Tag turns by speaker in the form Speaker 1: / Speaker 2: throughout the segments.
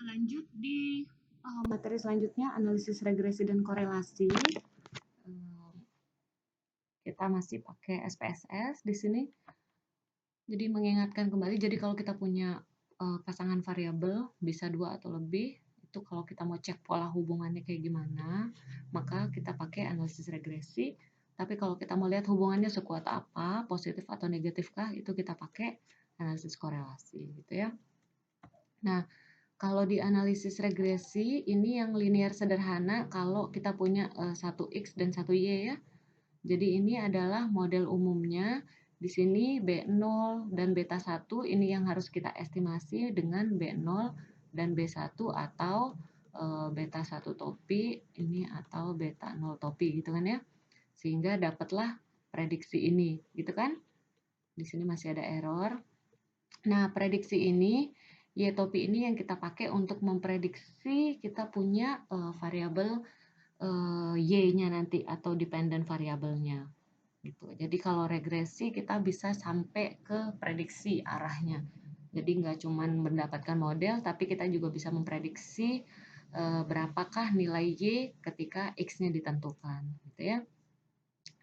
Speaker 1: Lanjut di materi selanjutnya, analisis regresi dan korelasi. Kita masih pakai SPSS di sini. Jadi mengingatkan kembali, jadi kalau kita punya pasangan variabel bisa 2 atau lebih, itu kalau kita mau cek pola hubungannya kayak gimana, maka kita pakai analisis regresi. Tapi kalau kita mau lihat hubungannya sekuat apa, positif atau negatif kah, itu kita pakai analisis korelasi gitu ya. Nah, kalau di analisis regresi ini yang linear sederhana kalau kita punya 1x dan 1y ya. Jadi ini adalah model umumnya. Di sini B0 dan beta 1 ini yang harus kita estimasi dengan B0 dan B1 atau beta 1 topi ini atau beta 0 topi gitu kan ya. Sehingga dapatlah prediksi ini gitu kan. Di sini masih ada error. Nah, prediksi ini Y topi ini yang kita pakai untuk memprediksi kita punya variabel Y-nya nanti atau dependent variabelnya gitu. Jadi kalau regresi kita bisa sampai ke prediksi arahnya. Jadi nggak cuma mendapatkan model, tapi kita juga bisa memprediksi berapakah nilai Y ketika X-nya ditentukan gitu ya.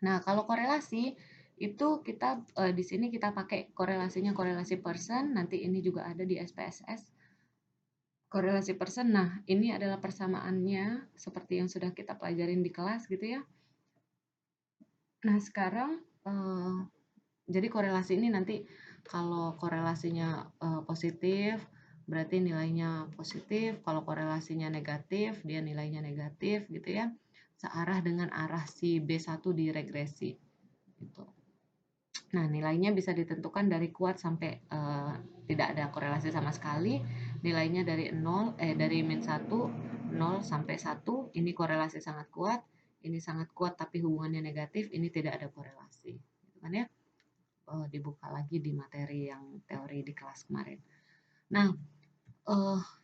Speaker 1: Nah, kalau korelasi itu kita di sini kita pakai korelasinya korelasi Pearson, nanti ini juga ada di SPSS. Korelasi Pearson, nah ini adalah persamaannya seperti yang sudah kita pelajarin di kelas gitu ya. Nah sekarang jadi korelasi ini nanti kalau korelasinya positif berarti nilainya positif, kalau korelasinya negatif dia nilainya negatif gitu ya, searah dengan arah si B1 di regresi gitu. Nah nilainya bisa ditentukan dari kuat sampai tidak ada korelasi sama sekali, nilainya dari dari min 1, 0 sampai 1, ini korelasi sangat kuat, ini sangat kuat tapi hubungannya negatif, ini tidak ada korelasi gitu kan ya. Dibuka lagi di materi yang teori di kelas kemarin. Nah,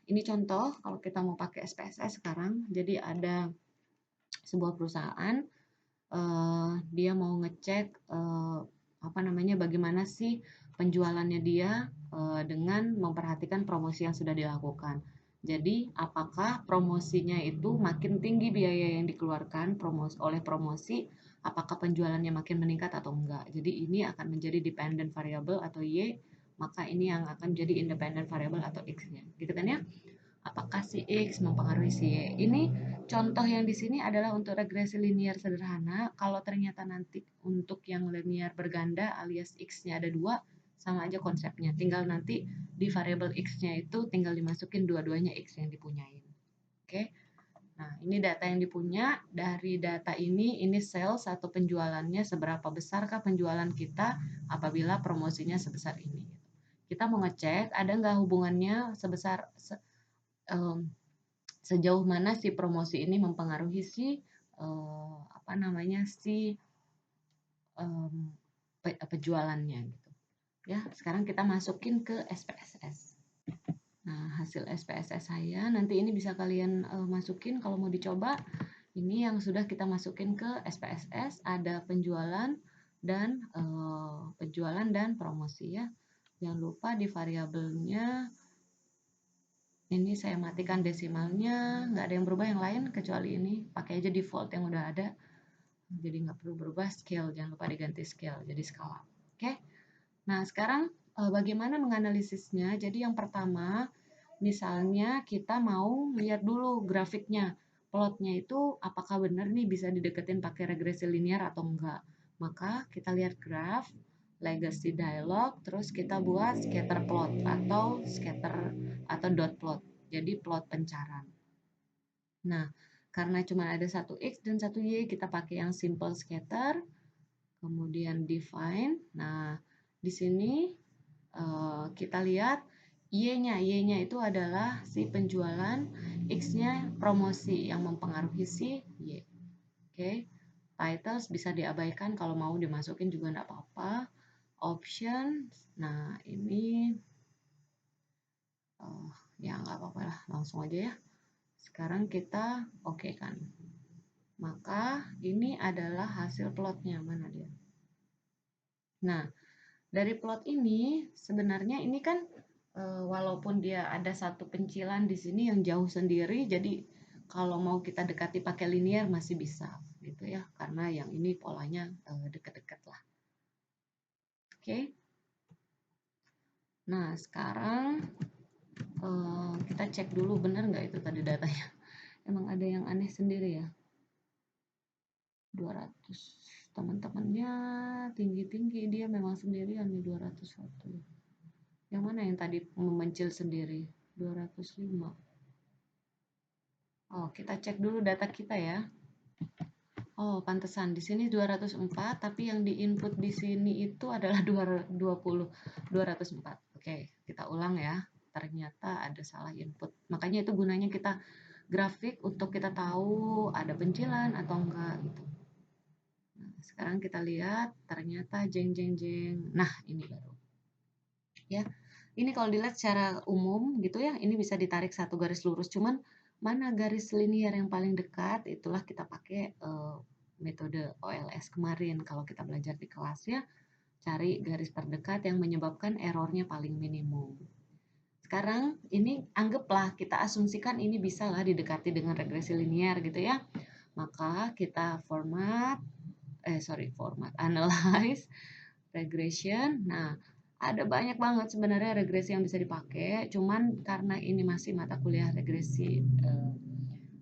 Speaker 1: ini contoh kalau kita mau pakai SPSS sekarang. Jadi ada sebuah perusahaan, dia mau ngecek bagaimana sih penjualannya dia dengan memperhatikan promosi yang sudah dilakukan. Jadi, apakah promosinya itu makin tinggi biaya yang dikeluarkan oleh promosi, apakah penjualannya makin meningkat atau enggak. Jadi, ini akan menjadi dependent variable atau Y, maka ini yang akan menjadi independent variable atau X-nya. Gitu kan ya? Apakah si X mempengaruhi si Y? Ini contoh yang di sini adalah untuk regresi linear sederhana. Kalau ternyata nanti untuk yang linear berganda alias X-nya ada 2, sama aja konsepnya, tinggal nanti di variabel X-nya itu tinggal dimasukin dua-duanya X yang dipunyain. Oke. Nah, ini data yang dipunya. Dari data ini sales atau penjualannya seberapa besarkah penjualan kita apabila promosinya sebesar ini. Kita mau ngecek ada nggak hubungannya sejauh mana si promosi ini mempengaruhi si penjualannya gitu. Ya, sekarang kita masukin ke SPSS. Nah, hasil SPSS saya nanti ini bisa kalian masukin kalau mau dicoba. Ini yang sudah kita masukin ke SPSS, ada penjualan dan promosi ya. Jangan lupa di variabelnya ini saya matikan desimalnya, nggak ada yang berubah yang lain kecuali ini, pakai aja default yang udah ada. Jadi nggak perlu berubah scale, jangan lupa diganti scale jadi skala. Oke. Nah, sekarang bagaimana menganalisisnya? Jadi yang pertama, misalnya kita mau lihat dulu grafiknya, plotnya itu apakah benar nih bisa dideketin pakai regresi linear atau enggak. Maka kita lihat graf, legacy dialog, terus kita buat scatter plot atau dot plot. Jadi plot pencaran. Nah, karena cuma ada satu X dan satu Y, kita pakai yang simple scatter. Kemudian define. Nah, di sini kita lihat Y-nya itu adalah si penjualan, X-nya promosi yang mempengaruhi si Y. Oke. Titles bisa diabaikan, kalau mau dimasukin juga enggak apa-apa. Option, nah ini ya nggak apa-apa lah, langsung aja ya. Sekarang kita oke kan. Maka ini adalah hasil plotnya, mana dia? Nah, dari plot ini sebenarnya ini kan walaupun dia ada satu pencilan di sini yang jauh sendiri, jadi kalau mau kita dekati pakai linear masih bisa gitu ya, karena yang ini polanya dekat-dekat lah. Oke. Nah, sekarang kita cek dulu benar nggak itu tadi datanya. Emang ada yang aneh sendiri ya. 200 teman-temannya tinggi-tinggi, dia memang sendirian nih 201. Yang mana yang tadi memencil sendiri? 205. Oh, kita cek dulu data kita ya. Oh, pantesan di sini 204, tapi yang diinput di sini itu adalah 204. Oke, kita ulang ya. Ternyata ada salah input. Makanya itu gunanya kita grafik untuk kita tahu ada pencilan atau enggak gitu. Nah, sekarang kita lihat ternyata jeng jeng jeng. Nah, ini baru. Ya. Ini kalau dilihat secara umum gitu ya, ini bisa ditarik satu garis lurus. Cuman mana garis linear yang paling dekat, itulah kita pakai metode OLS kemarin kalau kita belajar di kelas ya. Cari garis terdekat yang menyebabkan errornya paling minimum. Sekarang ini anggaplah kita asumsikan ini bisa lah didekati dengan regresi linear gitu ya. Maka kita format, analyze, regression. Nah, ada banyak banget sebenarnya regresi yang bisa dipakai, cuman karena ini masih mata kuliah regresi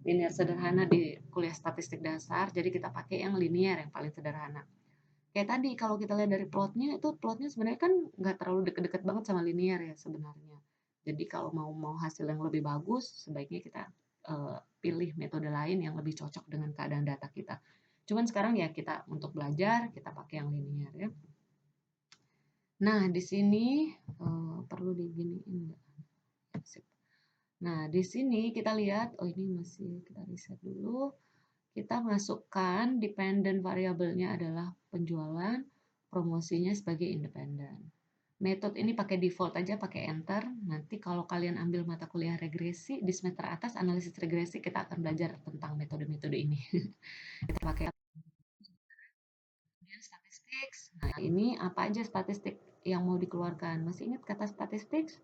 Speaker 1: linear sederhana di kuliah statistik dasar, jadi kita pakai yang linear yang paling sederhana. Kayak tadi kalau kita lihat dari plotnya, itu plotnya sebenarnya kan nggak terlalu deket-deket banget sama linear ya sebenarnya. Jadi kalau mau hasil yang lebih bagus, sebaiknya kita pilih metode lain yang lebih cocok dengan keadaan data kita. Cuman sekarang ya kita untuk belajar kita pakai yang linear ya. Nah, di sini perlu diginiin enggak? Nah, di sini kita lihat, oh ini masih kita riset dulu. Kita masukkan dependent variabelnya adalah penjualan, promosinya sebagai independen. Metode ini pakai default aja, pakai enter. Nanti kalau kalian ambil mata kuliah regresi, di semester atas analisis regresi, kita akan belajar tentang metode-metode ini. Kita pakai statistik. Nah, ini apa aja statistik yang mau dikeluarkan? Masih ingat kata statistik?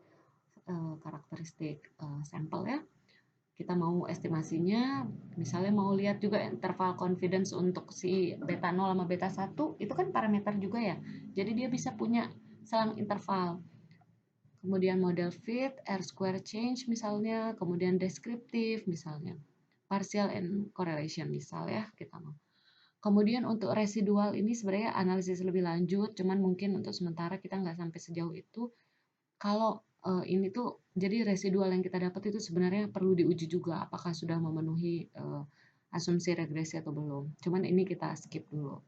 Speaker 1: Karakteristik sampel ya. Kita mau estimasinya, misalnya mau lihat juga interval confidence untuk si beta 0 sama beta 1, itu kan parameter juga ya. Jadi dia bisa punya selang interval. Kemudian model fit, R-square change misalnya, kemudian deskriptif misalnya. Partial and correlation misal ya kita mau. Kemudian untuk residual ini sebenarnya analisis lebih lanjut, cuman mungkin untuk sementara kita nggak sampai sejauh itu. Kalau ini tuh jadi residual yang kita dapat itu sebenarnya perlu diuji juga apakah sudah memenuhi asumsi regresi atau belum. Cuman ini kita skip dulu.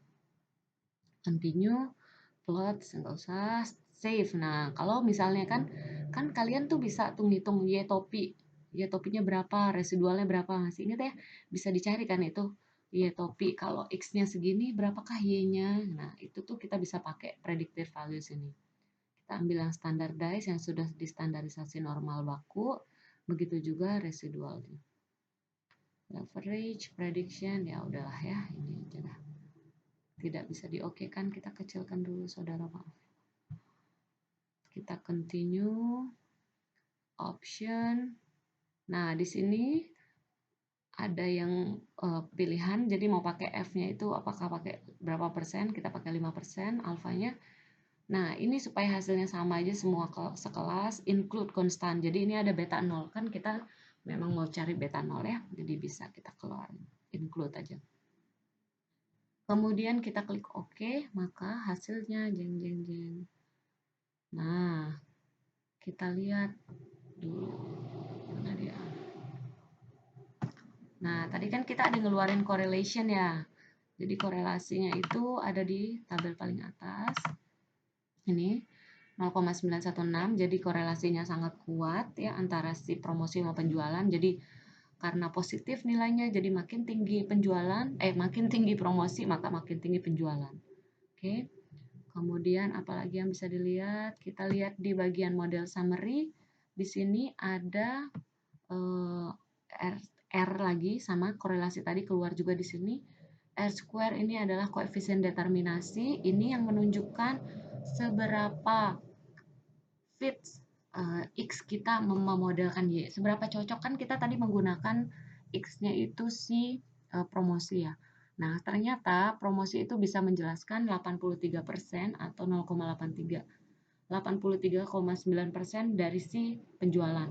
Speaker 1: Continue, plot, nggak usah, save. Nah, kalau misalnya kan kalian tuh bisa tuh ngitung Y topi. Y topinya berapa, residualnya berapa. Masih ingat ya? Bisa dicari kan itu. Y topi kalau X-nya segini, berapakah Y-nya? Nah, itu tuh kita bisa pakai predictive values ini. Kita ambil yang standardized yang sudah distandarisasi normal baku, begitu juga residualnya. Average, prediction, ya udahlah ya, ini aja dah. Tidak bisa di-oke kan, kita kecilkan dulu saudara, maaf. Kita continue, option. Nah, di sini ada yang pilihan, jadi mau pakai F-nya itu apakah pakai berapa persen, kita pakai 5%, alfanya. Nah, ini supaya hasilnya sama aja semua sekelas, include konstan. Jadi ini ada beta 0. Kan kita memang mau cari beta 0 ya. Jadi bisa kita keluar include aja. Kemudian kita klik OK, maka hasilnya jeng jeng jeng. Nah, kita lihat dulu. Mana dia? Nah, tadi kan kita ada ngeluarin correlation ya. Jadi korelasinya itu ada di tabel paling atas. Ini 0,916, jadi korelasinya sangat kuat ya antara si promosi sama penjualan. Jadi karena positif nilainya, jadi makin tinggi penjualan, makin tinggi promosi maka makin tinggi penjualan. Oke. Kemudian apalagi yang bisa dilihat? Kita lihat di bagian model summary. Di sini ada R lagi sama korelasi tadi keluar juga di sini. R square ini adalah koefisien determinasi. Ini yang menunjukkan seberapa fit X kita memodelkan Y. Seberapa cocok kan kita tadi menggunakan X-nya itu si promosi ya. Nah, ternyata promosi itu bisa menjelaskan 83% atau 0,83. 83,9% dari si penjualan.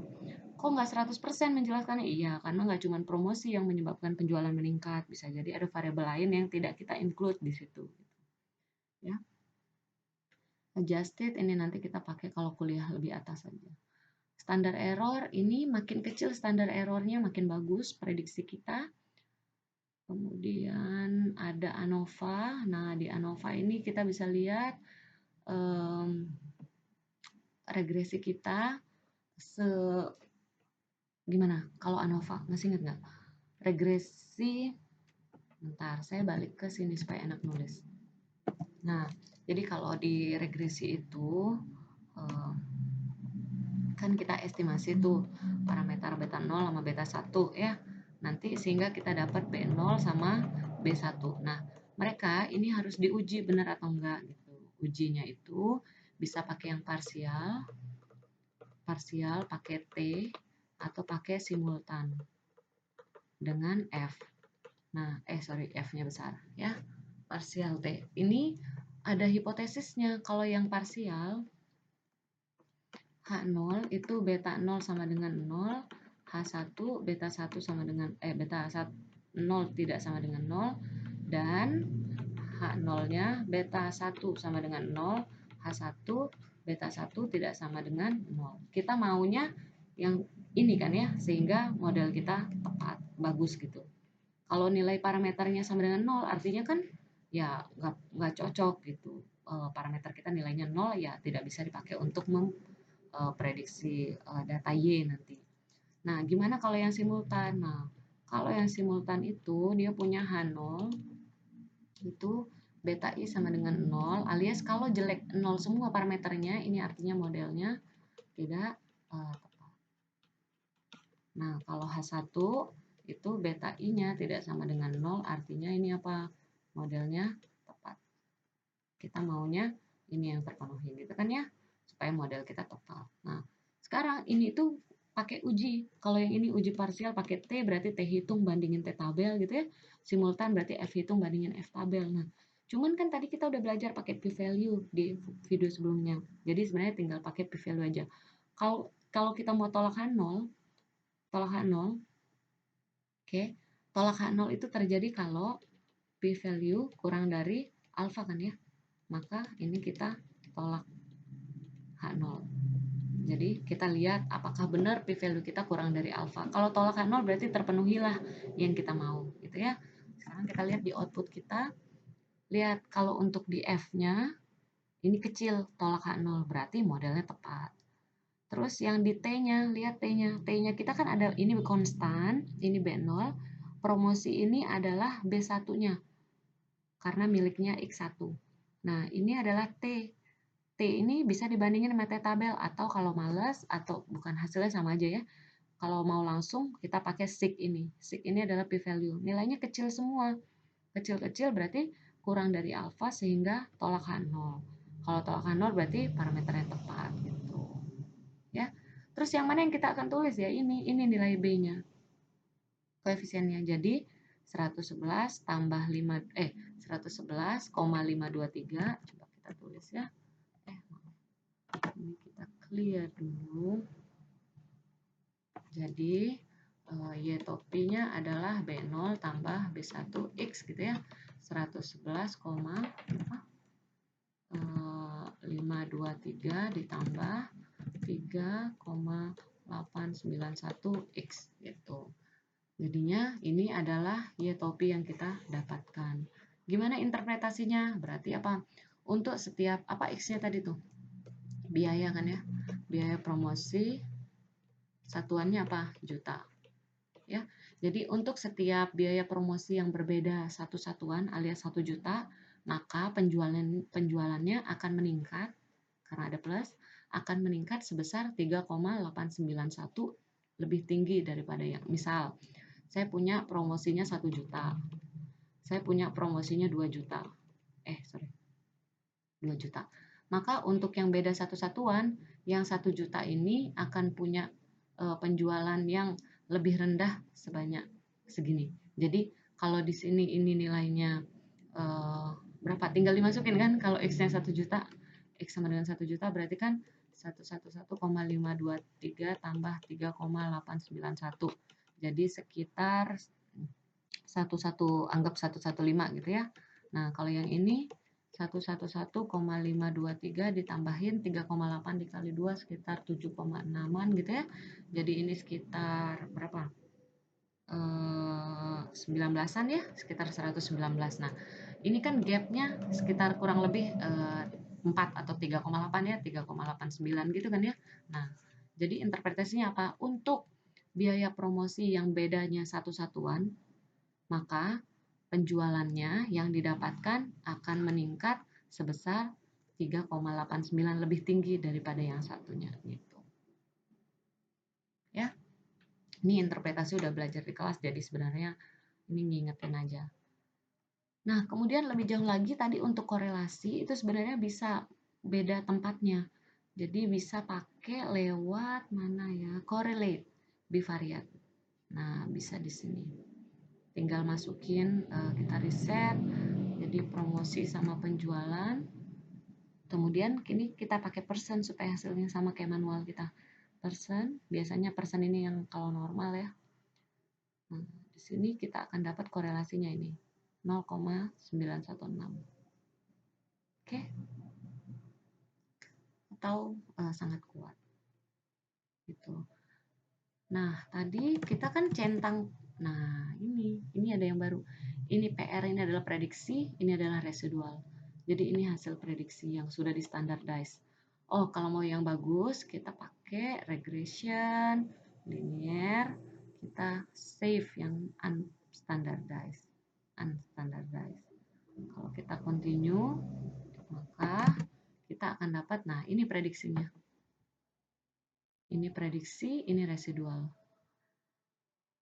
Speaker 1: Kok nggak 100% menjelaskannya? Iya, karena nggak cuma promosi yang menyebabkan penjualan meningkat. Bisa jadi ada variabel lain yang tidak kita include di situ. Ya. Adjusted ini nanti kita pakai kalau kuliah lebih atas saja. Standar error ini makin kecil standar errornya makin bagus prediksi kita. Kemudian ada ANOVA. Nah, di ANOVA ini kita bisa lihat regresi kita gimana kalau ANOVA, masih ingat nggak? Regresi, bentar, saya balik ke sini supaya enak nulis. Nah, jadi kalau di regresi itu kan kita estimasi tuh parameter beta 0 sama beta 1 ya. Nanti sehingga kita dapat B0 sama B1. Nah, mereka ini harus diuji benar atau enggak gitu. Ujinya itu bisa pakai yang parsial pakai T atau pakai simultan dengan F. Nah, F-nya besar ya. Parsial T. Ini ada hipotesisnya. Kalau yang parsial H0 itu beta 0 sama dengan 0, H1 beta 1 sama dengan beta 0 tidak sama dengan 0 dan H0-nya beta 1 sama dengan 0, H1 beta 1 tidak sama dengan 0. Kita maunya yang ini kan ya, sehingga model kita tepat, bagus gitu. Kalau nilai parameternya sama dengan 0 artinya kan ya nggak cocok gitu. Parameter kita nilainya 0 ya tidak bisa dipakai untuk prediksi data Y nanti. Nah, gimana kalau yang simultan? Nah, kalau yang simultan itu dia punya H0 itu beta I sama dengan 0 alias kalau jelek 0 semua parameternya ini artinya modelnya tidak tepat. Nah, kalau H1 itu beta I-nya tidak sama dengan 0 artinya ini apa? Modelnya tepat. Kita maunya ini yang terpenuhi gitu kan ya, supaya model kita total. Nah, sekarang ini tuh pakai uji. Kalau yang ini uji parsial pakai T berarti T hitung bandingin T tabel gitu ya. Simultan berarti F hitung bandingin F tabel. Nah, cuman kan tadi kita udah belajar pakai p-value di video sebelumnya. Jadi sebenarnya tinggal pakai p-value aja. Kalau kita mau tolak H0, oke. Tolak H0 itu terjadi kalau p-value kurang dari alfa kan ya. Maka ini kita tolak H0. Jadi kita lihat apakah benar p-value kita kurang dari alfa. Kalau tolak H0 berarti terpenuhilah yang kita mau gitu ya. Sekarang kita lihat di output kita. Lihat kalau untuk di F-nya ini kecil tolak H0 berarti modelnya tepat. Terus yang di T-nya, lihat T-nya. T-nya kita kan ada ini konstan, ini B0. Promosi ini adalah B1-nya karena miliknya X1. Nah, ini adalah T. T ini bisa dibandingin sama T tabel atau kalau males atau bukan hasilnya sama aja ya. Kalau mau langsung kita pakai sig ini. Sig ini adalah p-value. Nilainya kecil semua. Kecil-kecil berarti kurang dari alfa sehingga tolak H0. Kalau tolak H0 berarti parameternya tepat gitu. Ya. Terus yang mana yang kita akan tulis ya? Ini nilai B-nya. Koefisiennya. Jadi 111 tambah 111,523. Coba kita tulis ya. Ini kita clear dulu. Jadi Y topinya adalah B0 tambah B1X gitu ya. 111,523 ditambah 3,891X gitu. Jadinya ini adalah Y topi yang kita dapatkan. Gimana interpretasinya? Berarti apa? Untuk setiap apa X-nya tadi tuh? Biaya kan ya? Biaya promosi satuannya apa? Juta. Ya. Jadi untuk setiap biaya promosi yang berbeda satu satuan alias 1 juta, maka penjualannya akan meningkat karena ada plus, akan meningkat sebesar 3,891 lebih tinggi daripada yang misal saya punya promosinya 1 juta. Saya punya promosinya 2 juta. 2 juta. Maka untuk yang beda satu satuan yang 1 juta ini akan punya penjualan yang lebih rendah sebanyak segini. Jadi kalau di sini ini nilainya berapa? Tinggal dimasukin kan, kalau X-nya 1 juta, X sama dengan 1 juta berarti kan 111,523 tambah 3,891. Jadi sekitar 11 anggap 115 gitu ya. Nah, kalau yang ini 111,523 ditambahin 3,8 dikali 2 sekitar 7,6an gitu ya. Jadi ini sekitar berapa? 19-an ya, sekitar 119. Nah, ini kan gapnya sekitar kurang lebih 4 atau 3,8 ya, 3,89 gitu kan ya. Nah, jadi interpretasinya apa? Untuk biaya promosi yang bedanya satu satuan, maka penjualannya yang didapatkan akan meningkat sebesar 3,89, lebih tinggi daripada yang satunya gitu. Ya. Ini interpretasi udah belajar di kelas, jadi sebenarnya ini ngingetin aja. Nah, kemudian lebih jauh lagi tadi untuk korelasi itu sebenarnya bisa beda tempatnya. Jadi bisa pakai lewat mana ya? Correlate bivariate. Nah, bisa di sini. Tinggal masukin kita riset jadi promosi sama penjualan. Kemudian kini kita pakai persen supaya hasilnya sama kayak manual kita. Persen, biasanya persen ini yang kalau normal ya. Nah, di sini kita akan dapat korelasinya ini 0,916. Oke. Atau sangat kuat. Gitu. Nah, tadi kita kan centang. Nah, ini ada yang baru. Ini PR, ini adalah prediksi, ini adalah residual. Jadi ini hasil prediksi yang sudah di standardize. Oh, kalau mau yang bagus, kita pakai regression, linear, kita save yang unstandardized. Kalau kita continue, maka kita akan dapat, nah ini prediksinya. Ini prediksi, ini residual.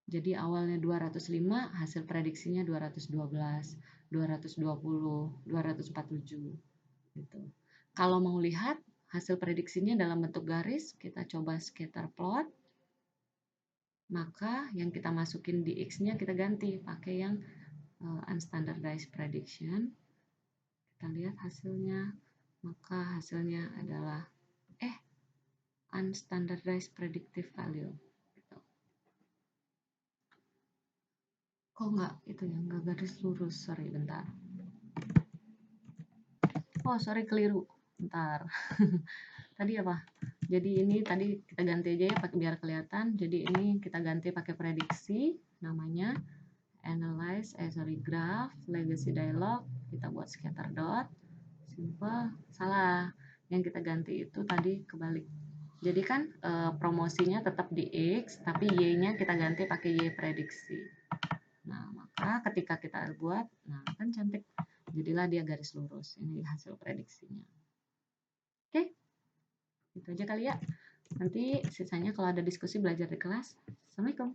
Speaker 1: Jadi awalnya 205, hasil prediksinya 212, 220, 247 gitu. Kalau mau lihat hasil prediksinya dalam bentuk garis, kita coba scatter plot. Maka yang kita masukin di X-nya kita ganti pakai yang unstandardized prediction. Kita lihat hasilnya. Maka hasilnya adalah unstandardized predictive value. Kok nggak itu ya, nggak garis lurus, sorry bentar. Oh sorry keliru, bentar. Tadi apa? Jadi ini tadi kita ganti aja ya pakai biar kelihatan. Jadi ini kita ganti pakai prediksi, namanya analyze, graph, legacy dialog. Kita buat scatter dot, simple, salah. Yang kita ganti itu tadi kebalik. Jadi kan promosinya tetap di X, tapi Y-nya kita ganti pakai Y prediksi. Nah, maka ketika kita buat, nah kan cantik. Jadilah dia garis lurus. Ini hasil prediksinya. Oke, itu aja kali ya. Nanti sisanya kalau ada diskusi belajar di kelas. Assalamualaikum.